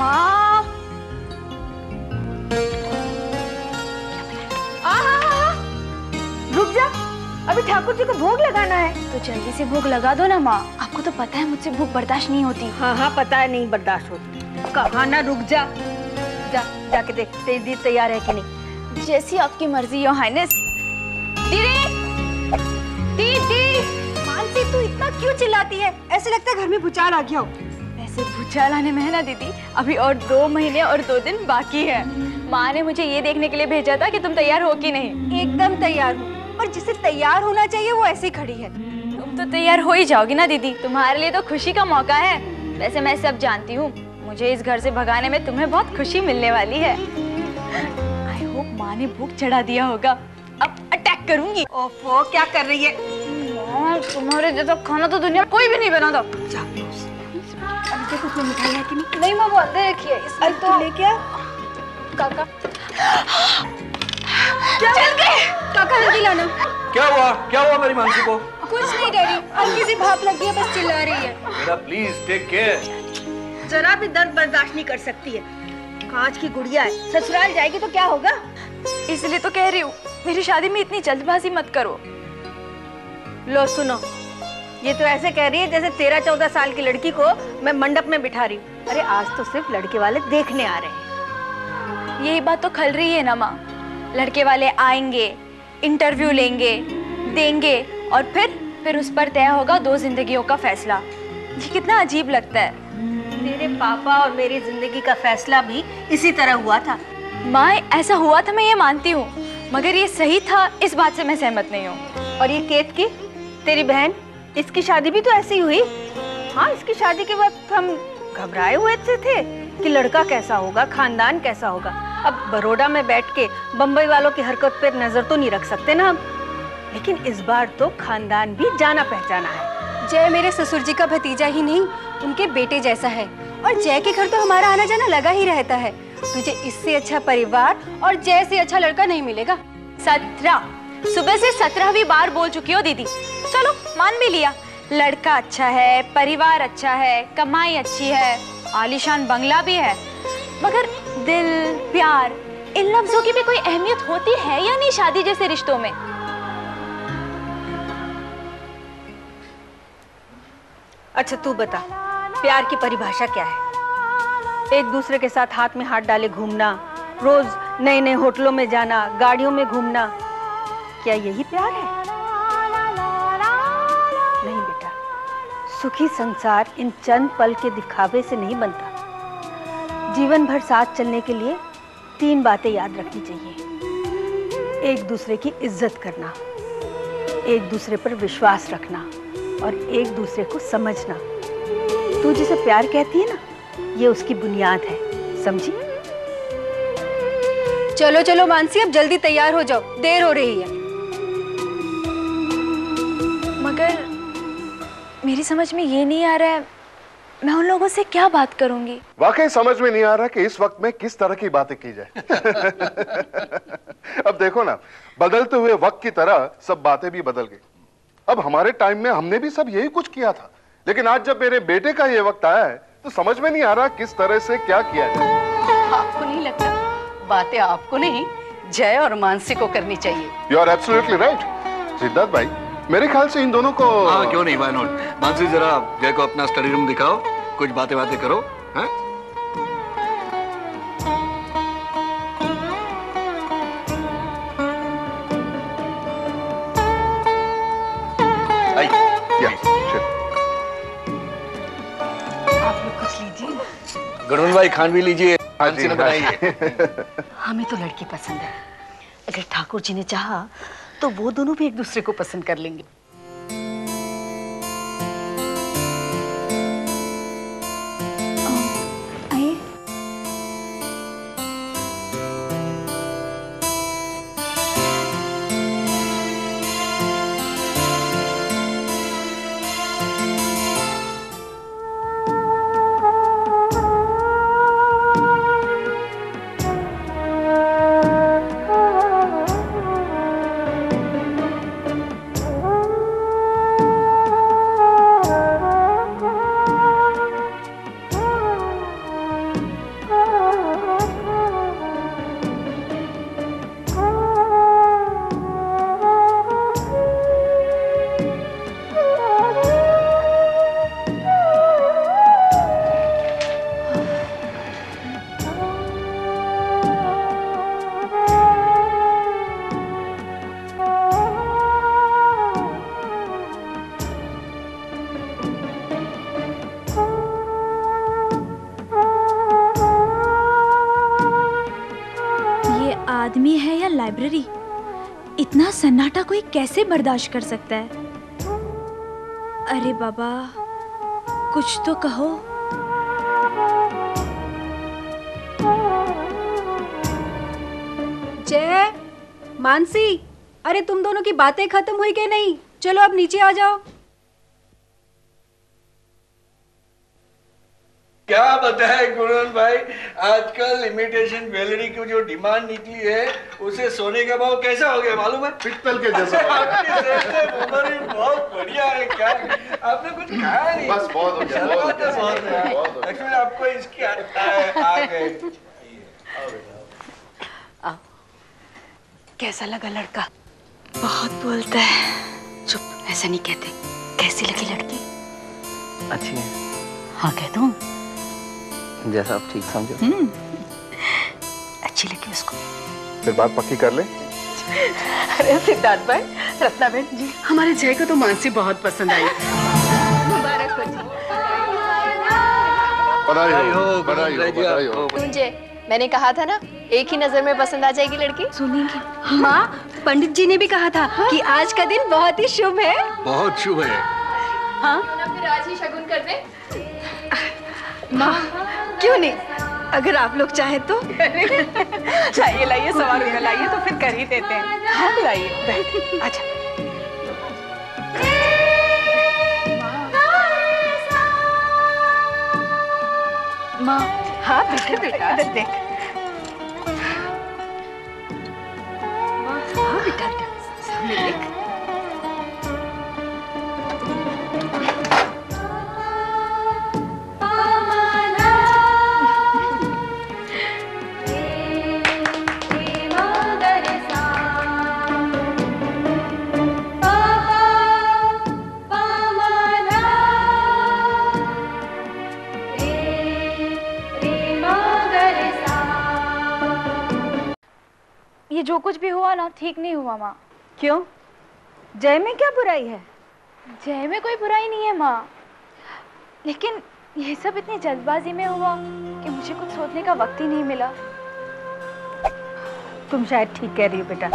माँ। रुक जा, अभी ठाकुर जी को भोग लगाना है। तो जल्दी से भोग लगा दो ना माँ। आपको तो पता है मुझसे भूख बर्दाश्त नहीं होती। हाँ हाँ पता है, नहीं बर्दाश्त होती। कहा ना रुक जा, जा जाके देख तेरी तैयार है कि नहीं। जैसी आपकी मर्जी योर हाइनेस। दीदी, दीदी। मानसी तू इतना क्यों चिल्लाती है? ऐसे लगता है घर में भूचाल आ गया हो। वैसे भूचाल आने में है ना दीदी, अभी और 2 महीने और 2 दिन बाकी है। माँ ने मुझे ये देखने के लिए भेजा था कि तुम तैयार हो कि नहीं। एकदम तैयार हूँ, पर जिसे तैयार होना चाहिए वो ऐसे ही खड़ी है। तुम तो तैयार हो ही जाओगी ना दीदी, तुम्हारे लिए तो खुशी का मौका है। वैसे मैं सब जानती हूँ, मुझे इस घर से भगाने में तुम्हें बहुत खुशी मिलने वाली है। आई होप माँ ने भूख चढ़ा दिया होगा, अब अटैक करूंगी। ओफो क्या कर रही है? तुम्हारे जैसा खाना तो दुनिया में कोई भी नहीं बनाता। कुछ मिठाई है कि नहीं? नहीं माँ, वो अंदर रखिए। अरे तो लेके आ। काका चल गए। काका जल्दी लाना। क्या हुआ मेरी मानसी को? कुछ नहीं डैडी, हल्की सी भाप लगी है, बस चिल्ला रही है। मेरा प्लीज टेक केयर। जरा भी दर्द बर्दाश्त नहीं कर सकती है। कांच की गुड़िया है, ससुराल जाएगी तो क्या होगा? इसलिए तो कह रही हूँ, मेरी शादी में इतनी जल्दबाजी मत करो। लो सुनो, ये तो ऐसे कह रही है जैसे 13-14 साल की लड़की को मैं मंडप में बिठा रही हूँ। अरे आज तो सिर्फ लड़के वाले देखने आ रहे हैं। यही बात तो खल रही है ना माँ। लड़के वाले आएंगे, इंटरव्यू लेंगे, देंगे और फिर उस पर तय होगा 2 जिंदगियों का फैसला। ये कितना अजीब लगता है। तेरे पापा और मेरी जिंदगी का फैसला भी इसी तरह हुआ था। माँ ऐसा हुआ था मैं ये मानती हूँ, मगर ये सही था इस बात से मैं सहमत नहीं हूँ। और ये केत की तेरी बहन, इसकी शादी भी तो ऐसी हुई। हाँ, इसकी शादी के वक्त हम घबराए हुए थे कि लड़का कैसा होगा, खानदान कैसा होगा। अब बड़ौदा में बैठ के बम्बई वालों की हरकत पर नजर तो नहीं रख सकते ना हम। लेकिन इस बार तो खानदान भी जाना पहचाना है। जय मेरे ससुर जी का भतीजा ही नहीं, उनके बेटे जैसा है। और जय के घर तो हमारा आना जाना लगा ही रहता है। तुझे इससे अच्छा परिवार और जय से अच्छा लड़का नहीं मिलेगा। 17 सुबह से 17वीं बार बोल चुकी हो दीदी। चलो मान भी लिया, लड़का अच्छा है, परिवार अच्छा है, कमाई अच्छी है, आलीशान बंगला भी है, मगर दिल, प्यार, इन लफ्जों की भी कोई अहमियत होती है या नहीं शादी जैसे रिश्तों में? अच्छा तू बता, प्यार की परिभाषा क्या है? एक दूसरे के साथ हाथ में हाथ डाले घूमना, रोज नए नए होटलों में जाना, गाड़ियों में घूमना, क्या यही प्यार है? नहीं बेटा, सुखी संसार इन चंद पल के दिखावे से नहीं बनता। जीवन भर साथ चलने के लिए 3 बातें याद रखनी चाहिए। एक दूसरे की इज्जत करना, एक दूसरे पर विश्वास रखना और एक दूसरे को समझना। तू जिसे प्यार कहती है ना, ये उसकी बुनियाद है, समझी? चलो चलो मानसी, अब जल्दी तैयार हो जाओ, देर हो रही है। मगर मेरी समझ में ये नहीं आ रहा है, मैं उन लोगों से क्या बात करूंगी? वाकई समझ में नहीं आ रहा कि इस वक्त में किस तरह की बातें की जाए। अब देखो ना, बदलते हुए वक्त की तरह सब बातें भी बदल गई। अब हमारे टाइम में हमने भी सब यही कुछ किया था, लेकिन आज जब मेरे बेटे का ये वक्त आया है तो समझ में नहीं आ रहा किस तरह से क्या किया जाए। आपको नहीं लगता बातें आपको नहीं, जय और मानसी को करनी चाहिए? You are absolutely right Siddharth भाई, मेरे ख्याल से इन दोनों को। हाँ क्यों नहीं, व्हाई नॉट। मानसी जरा जय को अपना स्टडी रूम दिखाओ, कुछ बातें करो। हैं? आप लोग कुछ लीजिए। गणोल भाई खान भी लीजिए, मानसी ने बनाई है। हमें तो लड़की पसंद है, अगर ठाकुर जी ने चाहा तो वो दोनों भी एक दूसरे को पसंद कर लेंगे। आदमी है या लाइब्रेरी, इतना सन्नाटा कोई कैसे बर्दाश्त कर सकता है? अरे बाबा, कुछ तो कहो। जय, मानसी, अरे तुम दोनों की बातें खत्म हुई कि नहीं? चलो अब नीचे आ जाओ। क्या बताए गुणवंत भाई, आजकल इमिटेशन ज्वेलरी की जो डिमांड निकली है उसे सोने का भाव कैसा हो गया मालूम है? पित्तल के जैसा। आपकी मेमोरी बहुत बढ़िया है। क्या आपने कुछ कहा नहीं? बस बहुत हो गया, बहुत हो गया। लक्ष्मी आपको इसकी आ गए। कैसा लगा लड़का? बहुत बोलता है। चुप, ऐसा नहीं कहते। कैसी लगी लड़की? अच्छी है। हाँ कह दूं? जैसा आप ठीक समझो। अच्छी लगी उसको। फिर बात पक्की कर ले। अरे सिद्धार्थ भाई, रत्ना बहन जी, हमारे जय को तो मानसी बहुत पसंद आई। मुबारक हो जी। बधाई हो, बधाई हो, बधाई हो। तुझे मैंने कहा था ना, एक ही नजर में पसंद आ जाएगी लड़की। सुनेंगे? माँ, पंडित जी ने भी कहा था कि आज का दिन बहुत ही शुभ है। बहुत शुभ है। हाँ फिर आज ही शगुन कर दे। माँ, क्यों नहीं, अगर आप लोग चाहे तो। लाइए लाइए, सवा रुपया लाइए तो फिर कर ही देते हैं। हाँ लाइए, बैठ। अच्छा माँ, हाँ बेटा, बेटा देख। हाँ बेटा, सामने देख। ये जो कुछ भी हुआ ना, ठीक नहीं हुआ माँ। क्यों? जय में क्या बुराई है? जय में कोई बुराई नहीं है माँ, लेकिन ये सब इतनी जल्दबाजी में हुआ कि मुझे कुछ सोचने का वक्त ही नहीं मिला। तुम शायद ठीक कह रही हो बेटा।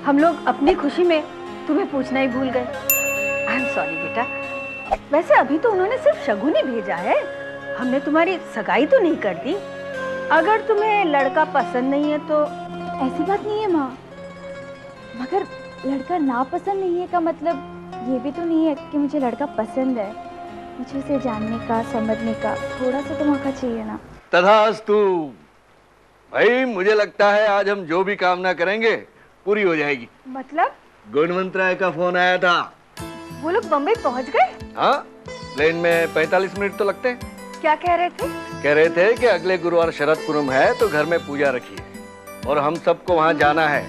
हम लोग अपनी खुशी में तुम्हें पूछना ही भूल गए। आई एम सॉरी बेटा। वैसे अभी तो उन्होंने सिर्फ शगुन ही भेजा है, हमने तुम्हारी सगाई तो नहीं कर दी। अगर तुम्हें लड़का पसंद नहीं है तो। ऐसी बात नहीं है माँ, मगर लड़का नापसंद नहीं है का मतलब ये भी तो नहीं है कि मुझे लड़का पसंद है। मुझे उसे जानने का, समझने का थोड़ा सा तो मौका चाहिए ना। तथास्तु भाई, मुझे लगता है आज हम जो भी कामना करेंगे पूरी हो जाएगी। मतलब? गुणवंत राय का फोन आया था। वो लोग बम्बई पहुंच गए? हाँ, प्लेन में 45 मिनट तो लगते हैं। क्या कह रहे थे? कह रहे थे कि अगले गुरुवार शरद पूनम है तो घर में पूजा रखिए और हम सबको वहाँ जाना है।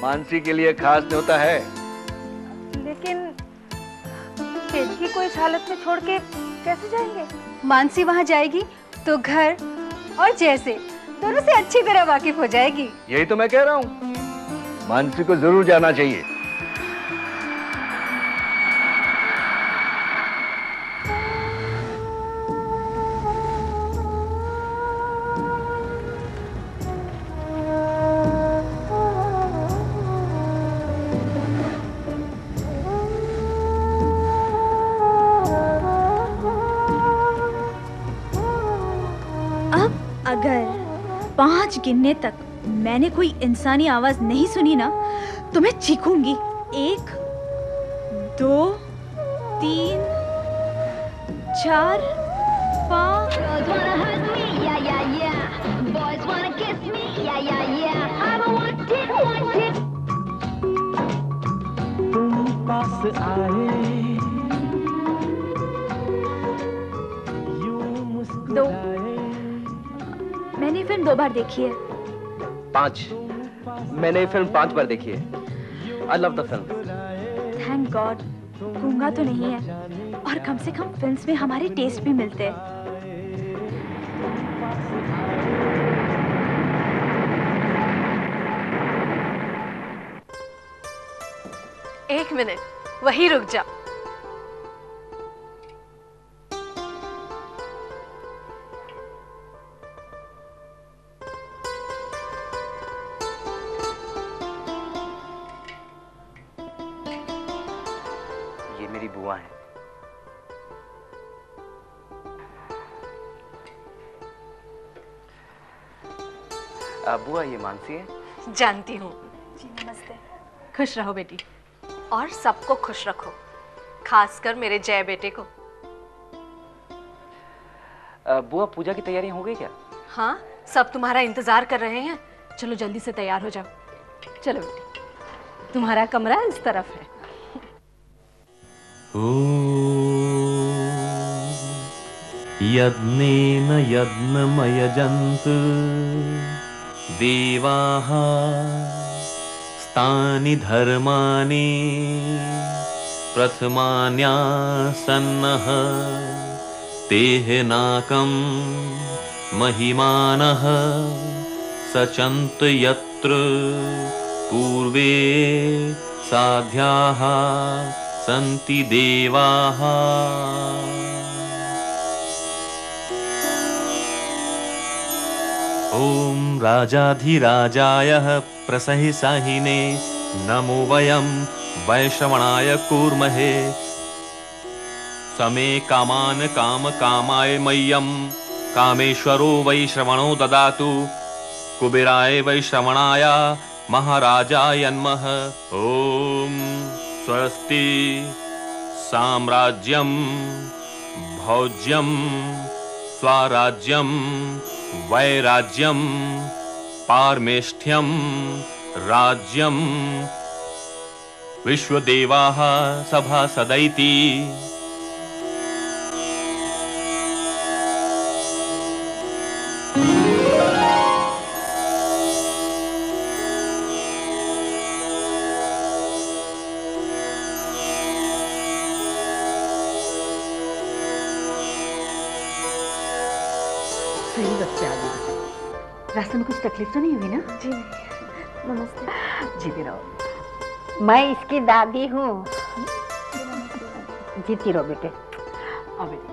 मानसी के लिए खास न्योता है। लेकिन केतकी को इस हालत में छोड़ के कैसे जाएंगे? मानसी वहाँ जाएगी तो घर और जैसे दोनों से अच्छी तरह वाकिफ हो जाएगी। यही तो मैं कह रहा हूँ, मानसी को जरूर जाना चाहिए। अगर 5 गिनने तक मैंने कोई इंसानी आवाज नहीं सुनी ना तो मैं चीखूंगी। 1 2 3 4 5। तुम पास आए यूं मुस्कुराए। मैंने फिल्म 2 बार देखी है। 5। मैंने ये फिल्म 5 बार देखी है। I love the film. Thank God, गूंगा तो नहीं है और कम से कम फिल्म्स में हमारे टेस्ट भी मिलते हैं। एक मिनट, वहीं रुक जा। बुआ ये मानसी है? जानती हूँ। नमस्ते। खुश रहो बेटी, और सबको खुश रखो, खासकर मेरे जय बेटे को। बुआ पूजा की तैयारी हो गई क्या? हाँ, सब तुम्हारा इंतजार कर रहे हैं। चलो जल्दी से तैयार हो जाओ। चलो बेटी, तुम्हारा कमरा इस तरफ है। यज्ञेन यज्ञमयजन्त देवाः स्तानि धर्माणि प्रथमान्यासन्नः तेह नाकं महिमानः सचन्त यत्र पूर्वे साध्याः सन्ति देवाः। ॐ राजाधिराजाय प्रसहिसाहिने नमो वयं वैश्रवणाय कूर्महे समे कामान् कामकामाय मह्यं कामेश्वरो वैश्रवणो ददातु कुबेराय वैश्रवणाय महाराजाय नमः। ॐ स्वस्ति साम्राज्यं भोज्यं स्वराज्यं वैराज्यं पारमेष्ठ्यं राज्यं विश्वदेवाः सभासदैति। सही वक्त पे आ गई। रास्ते में कुछ तकलीफ तो नहीं हुई ना? जी नहीं। नमस्ते। जीती रहो। मैं इसकी दादी हूँ। जीती रहो बेटे। आओ बेटी।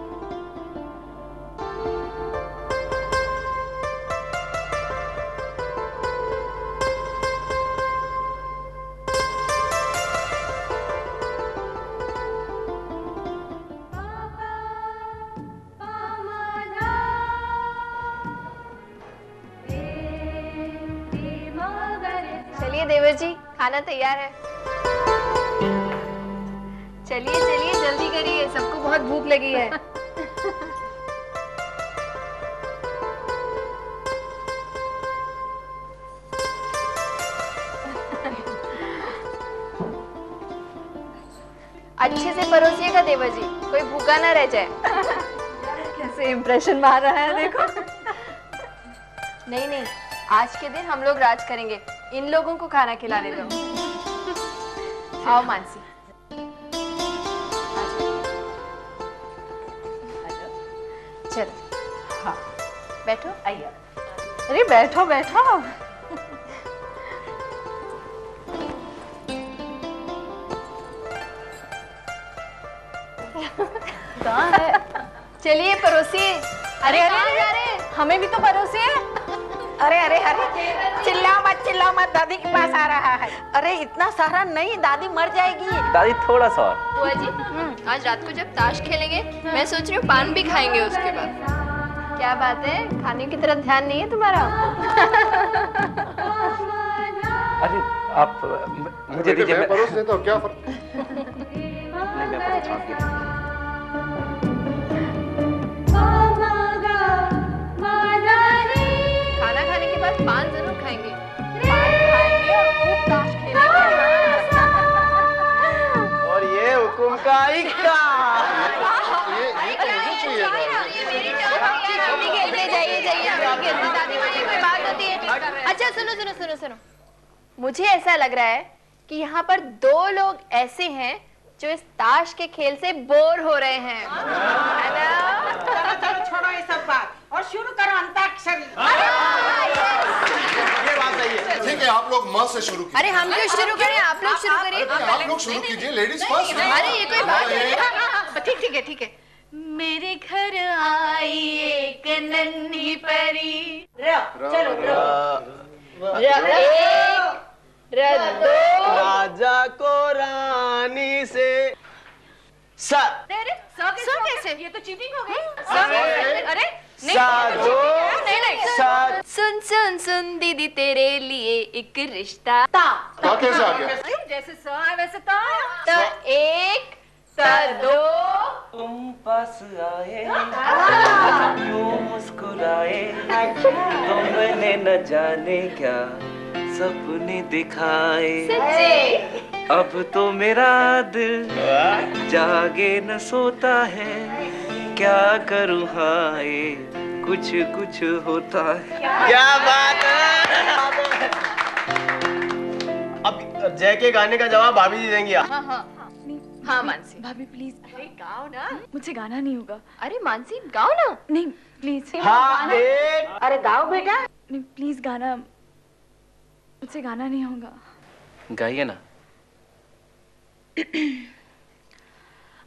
चलिए देवर जी, खाना तैयार है। चलिए चलिए जल्दी करिए, सबको बहुत भूख लगी है। अच्छे से परोसिएगा देवर जी, कोई भूखा ना रह जाए। कैसे इंप्रेशन मार रहा है देखो। नहीं नहीं, आज के दिन हम लोग राज करेंगे, इन लोगों को खाना खिलाने दो। आओ मानसी। चलो। हाँ, बैठो। आइए। अरे बैठो बैठो। कहाँ है? चलिए परोसिए। अरे कहाँ जा रहे हैं? हमें भी तो परोसिए। अरे अरे अरे, चिल्लाओ मत, दादी के पास आ रहा है। अरे इतना सारा नहीं, दादी मर जाएगी। दादी थोड़ा सा और। बुआ जी, आज रात को जब ताश खेलेंगे, मैं सोच रही हूँ पान भी खाएंगे उसके बाद। क्या बात है, खाने की तरफ ध्यान नहीं है तुम्हारा? अरे आप मुझे दीजिए। मैं परोस देता हूँ, क्या फर्क? नहीं मैं परोस दूंगी। खाना खाने के बाद पान जरूर खाएंगे। पान खाएंगे और खूब ताश खेलेंगे। और ये हुकुम का इक्का। ये तो मुझे चाहिए था। अच्छा सुनो, मुझे ऐसा लग रहा है कि यहाँ पर दो लोग ऐसे हैं जो इस ताश के खेल से बोर हो रहे हैं, है ना? चलो छोड़ो ये सब बात और शुरू करो अंताक्षरी। ये बात सही है। ठीक है, आप लोग माँ से शुरू कीजिए। अरे हम क्यों शुरू करें, आप लोग शुरू करिए। आप लोग शुरू कीजिए, लेडीज फर्स्ट। अरे ये कोई बात है? ठीक है। मेरे घर आई एक नन्ही परी। चलो राजा को रानी से कैसे? ये तो चीटिंग हो गई। अरे साधो नहीं। सुन सुन सुन दीदी तेरे लिए एक रिश्ता कैसे आ गया? जैसे स आए वैसे ता। तो एक तो दो तुम पास आए यूं मुस्कुराए तुमने न जाने क्या सपने दिखाए सच्चे। अब तो मेरा दिल जागे न सोता है क्या करूँ हाय कुछ कुछ होता है। क्या बात है। अब जय के गाने का जवाब भाभी जी देंगी। हाँ मानसी। भाभी प्लीज अरे गाओ ना। मुझसे गाना नहीं होगा। अरे मानसी गाओ ना। नहीं प्लीज। हाँ एक। अरे गाओ बेटा। नहीं प्लीज गाना, मुझसे गाना नहीं होगा। गाइए ना।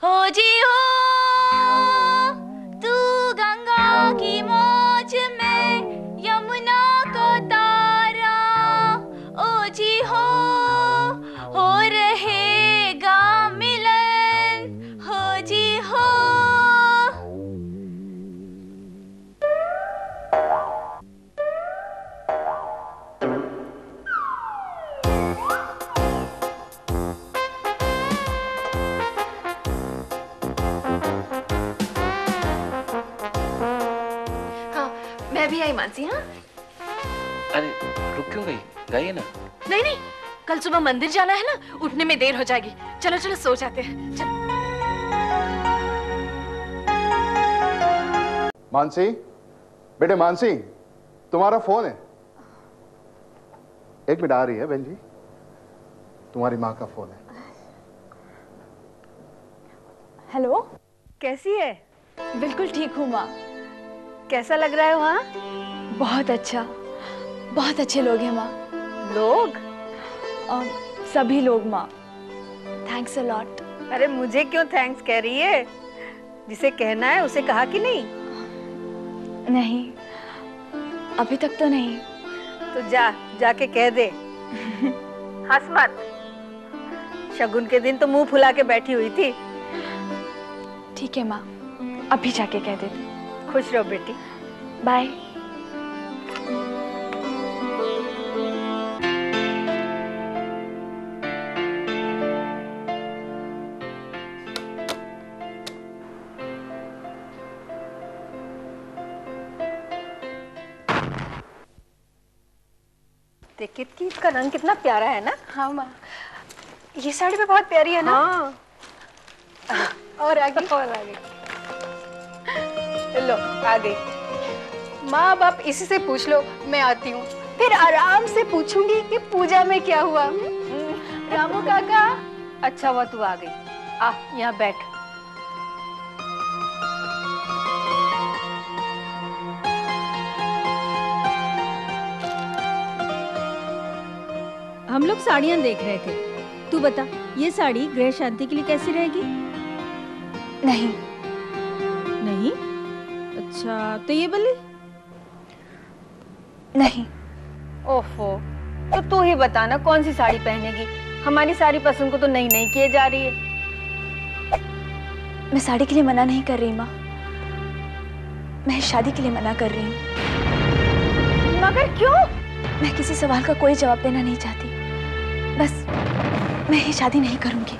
हो जी हो तू गंगा की मौज में यमुना को तारा, ओ जी हो रहेगा मिलन, हो जी हो। मैं भी आई मानसी। हाँ अरे रुक क्यों गई, गाइए ना। नहीं नहीं, कल सुबह मंदिर जाना है ना, उठने में देर हो जाएगी। चलो चलो सो जाते हैं। चलो। मानसी, बेटे मानसी, तुम्हारा फोन है। एक मिनट आ रही है बहन जी, तुम्हारी माँ का फोन है। हेलो, कैसी है? बिल्कुल ठीक हूँ माँ। कैसा लग रहा है वहाँ? बहुत अच्छा, बहुत अच्छे लोग हैं माँ। लोग? सभी लोग माँ। Thanks a lot. अरे मुझे क्यों थैंक्स कह रही है? जिसे कहना है उसे कहा कि नहीं? नहीं, अभी तक तो नहीं। तो जाके कह दे। हंस मत, शगुन के दिन तो मुंह फुला के बैठी हुई थी। ठीक है माँ, अभी जाके कह देती। खुश रहो बेटी। बाय। देखिए कि इसका रंग कितना प्यारा है ना। हाँ माँ, ये साड़ी भी बहुत प्यारी है ना। हाँ। और आगे लो, आ गई। माँ अब आप इसी से पूछ लो, मैं आती हूँ। फिर आराम से पूछूंगी कि पूजा में क्या हुआ। रामू काका। अच्छा हुआ तू आ गई। आ यहाँ बैठ। हम लोग साड़ियाँ देख रहे थे। तू बता, ये साड़ी गृह शांति के लिए कैसी रहेगी? नहीं। नहीं? अच्छा, तो ये वाली? नहीं। ओफो, तो तू ही बता ना कौन सी साड़ी पहनेगी? हमारी सारी पसंद को तो नहीं नहीं किए जा रही है। मैं साड़ी के लिए मना नहीं कर रही माँ, मैं शादी के लिए मना कर रही हूँ। मगर क्यों? मैं किसी सवाल का कोई जवाब देना नहीं चाहती। बस मैं ये शादी नहीं करूँगी।